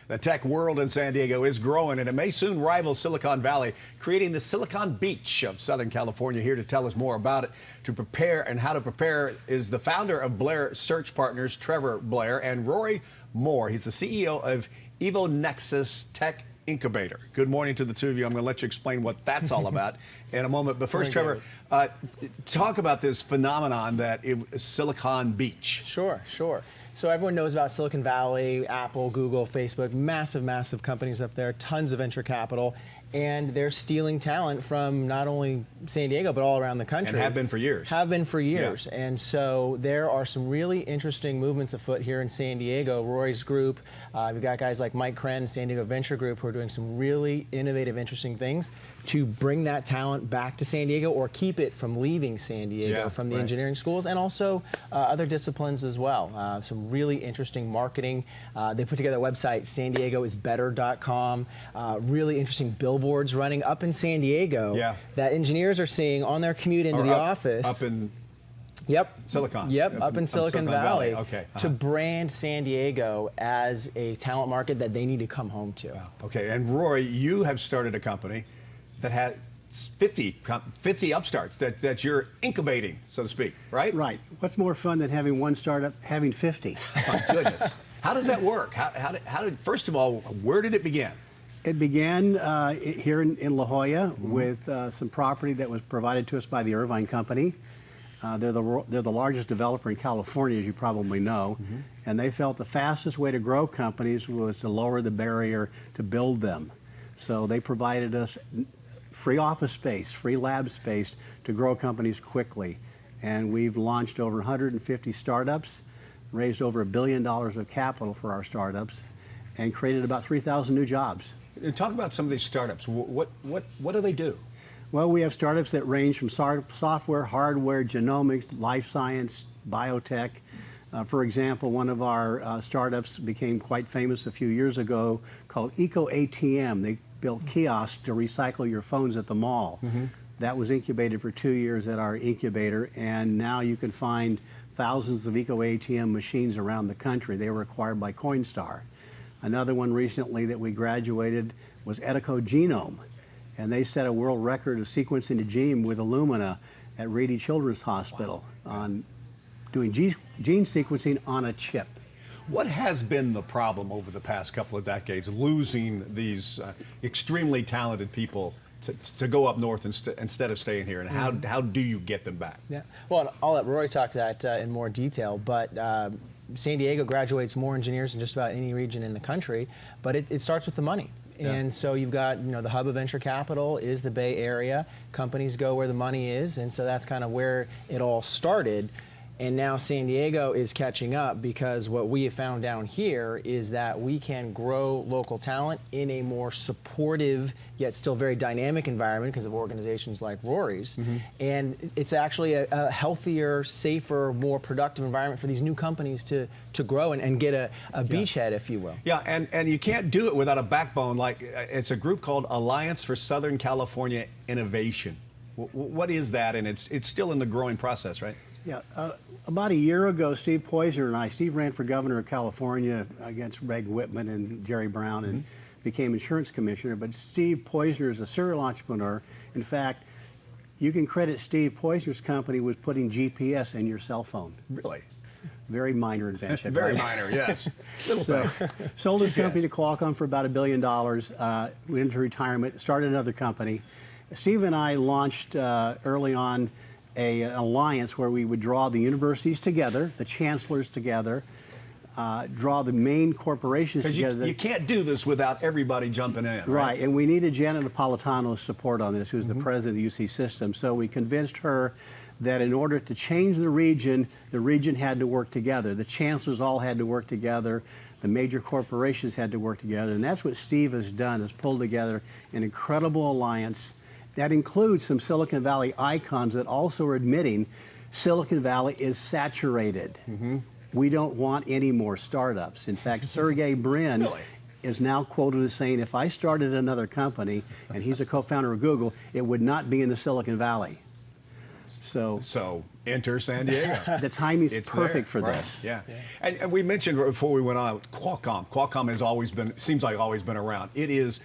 The tech world in San Diego is growing, and it may soon rival Silicon Valley, creating the Silicon Beach of Southern California. Here to tell us more about it, to prepare and how to prepare, is the founder of Blair Search Partners, Trevor Blair, and Rory Moore. He's the CEO of EvoNexus Tech Incubator. Good morning to the two of you. I'm going to let you explain what that's all about in a moment. But first, Trevor, talk about this phenomenon that is Silicon Beach. Sure. So everyone knows about Silicon Valley, Apple, Google, Facebook, massive companies up there, tons of venture capital, and they're stealing talent from not only San Diego, but all around the country. And have been for years. Yeah. And so there are some really interesting movements afoot here in San Diego. Rory's group, we've got guys like Mike Kren, San Diego Venture Group, who are doing some really innovative, interesting things to bring that talent back to San Diego or keep it from leaving San Diego from the engineering schools, and also other disciplines as well. Some really interesting marketing. They put together a website, sandiegoisbetter.com, really interesting billboards running up in San Diego that engineers are seeing on their commute into the office. Up in Silicon. Up in Silicon Valley. Okay. To brand San Diego as a talent market that they need to come home to. Wow. Okay, and Rory, you have started a company that has 50 upstarts that you're incubating, so to speak, right? Right. What's more fun than having one startup, having 50? My goodness. How does that work? How did, first of all, where did it begin? It began here in La Jolla with some property that was provided to us by the Irvine Company. They're the largest developer in California, as you probably know, and they felt the fastest way to grow companies was to lower the barrier to build them. So they provided us free office space, free lab space to grow companies quickly. And we've launched over 150 startups, raised over $1 billion of capital for our startups, and created about 3,000 new jobs. And talk about some of these startups. What do they do? Well, we have startups that range from software, hardware, genomics, life science, biotech. For example, one of our startups became quite famous a few years ago called EcoATM. They built kiosks to recycle your phones at the mall. That was incubated for 2 years at our incubator, and now you can find thousands of EcoATM machines around the country. They were acquired by Coinstar. Another one recently that we graduated was Edico Genome, and they set a world record of sequencing the gene with Illumina at Rady Children's Hospital on doing gene sequencing on a chip. What has been the problem over the past couple of decades, losing these extremely talented people to go up north instead of staying here, and how do you get them back? Yeah, well, I'll let Rory talk to that in more detail, but San Diego graduates more engineers than just about any region in the country, but it starts with the money. And so you've got, the hub of venture capital is the Bay Area. Companies go where the money is, and so that's kind of where it all started. And now San Diego is catching up, because what we have found down here is that we can grow local talent in a more supportive yet still very dynamic environment because of organizations like Rory's. And it's actually a healthier, safer, more productive environment for these new companies to grow and get a beachhead, if you will. Yeah, and you can't do it without a backbone. Like, it's a group called Alliance for Southern California Innovation. What is that? And it's still in the growing process, right? Yeah, about a year ago, Steve ran for governor of California against Reg Whitman and Jerry Brown and became insurance commissioner. But Steve Poizner is a serial entrepreneur. In fact, you can credit Steve Poizner's company with putting GPS in your cell phone. Really? Very minor invention. Very right? minor, yes. Sold his company to Qualcomm for about $1 billion, went into retirement, started another company. Steve and I launched early on an alliance where we would draw the universities together, the chancellors together, draw the main corporations together. You can't do this without everybody jumping in, right? And we needed Janet Napolitano's support on this, who's the president of UC Systems. So we convinced her that in order to change the region had to work together. The chancellors all had to work together. The major corporations had to work together. And that's what Steve has done, is pulled together an incredible alliance that includes some Silicon Valley icons that also are admitting Silicon Valley is saturated. We don't want any more startups. In fact, Sergey Brin is now quoted as saying, if I started another company, and he's a co-founder of Google, it would not be in the Silicon Valley. So enter San Diego. The timing's It's perfect there, for right. this. Yeah. And we mentioned before we went on Qualcomm. Qualcomm has always been, seems like always been around. It is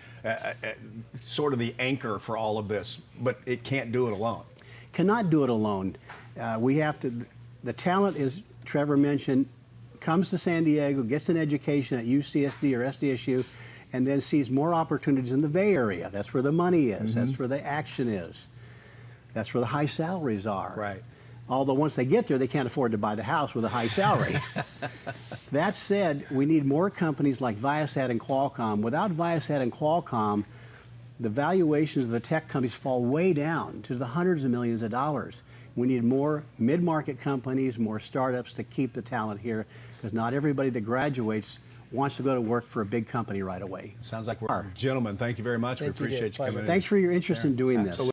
sort of the anchor for all of this, but it can't do it alone. Cannot do it alone. We have to, the talent, as Trevor mentioned, comes to San Diego, gets an education at UCSD or SDSU, and then sees more opportunities in the Bay Area. That's where the money is. That's where the action is. That's where the high salaries are. Right. Although once they get there, they can't afford to buy the house with a high salary. That said, we need more companies like Viasat and Qualcomm. Without Viasat and Qualcomm, the valuations of the tech companies fall way down to the hundreds of millions of dollars. We need more mid-market companies, more startups to keep the talent here, because not everybody that graduates wants to go to work for a big company right away. Sounds like we're gentlemen. Thank you very much. Thank we you, appreciate you Pleasure. coming in. Thanks for your interest in doing this. Absolutely.